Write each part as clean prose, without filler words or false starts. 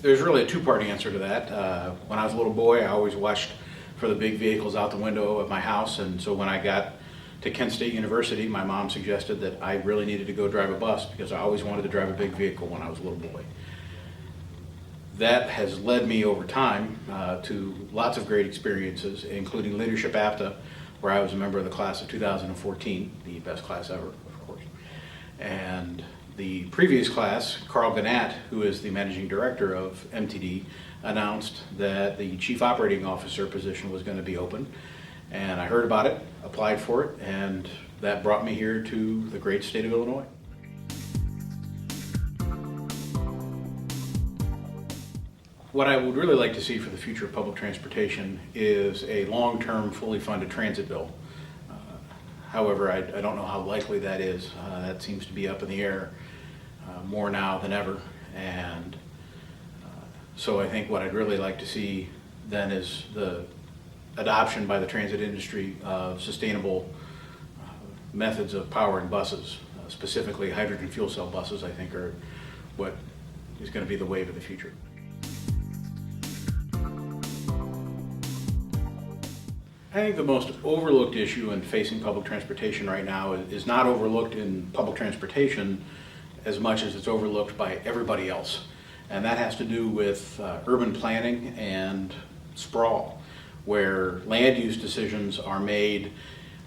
There's really a two-part answer to that. When I was a little boy, I always watched for the big vehicles out the window of my house, and so when I got to Kent State University, my mom suggested that I really needed to go drive a bus because I always wanted to drive a big vehicle when I was a little boy. That has led me over time to lots of great experiences, including Leadership APTA, where I was a member of the class of 2014, the best class ever, of course. And the previous class, Carl Gannat, who is the managing director of MTD, announced that the chief operating officer position was going to be open. And I heard about it, applied for it, and that brought me here to the great state of Illinois. What I would really like to see for the future of public transportation is a long-term, fully funded transit bill. However, I don't know how likely that is. That seems to be up in the air more now than ever. And so I think what I'd really like to see then is the adoption by the transit industry of sustainable methods of powering buses, specifically hydrogen fuel cell buses, I think are what is going to be the wave of the future. I think the most overlooked issue in facing public transportation right now is not overlooked in public transportation as much as it's overlooked by everybody else. And that has to do with urban planning and sprawl, where land use decisions are made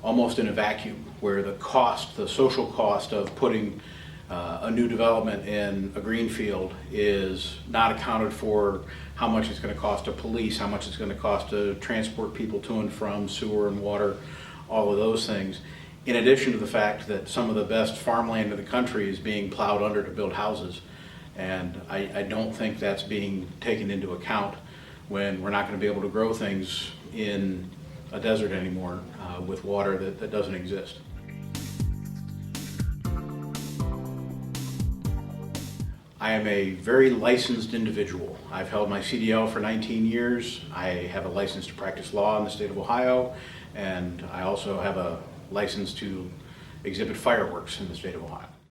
almost in a vacuum, where the cost, the social cost of putting a new development in a greenfield is not accounted for. How much it's going to cost to police, how much it's going to cost to transport people to and from sewer and water, all of those things. In addition to the fact that some of the best farmland in the country is being plowed under to build houses. And I don't think that's being taken into account when we're not going to be able to grow things in a desert anymore with water that doesn't exist. I am a very licensed individual. I've held my CDL for 19 years. I have a license to practice law in the state of Ohio, and I also have a license to exhibit fireworks in the state of Ohio.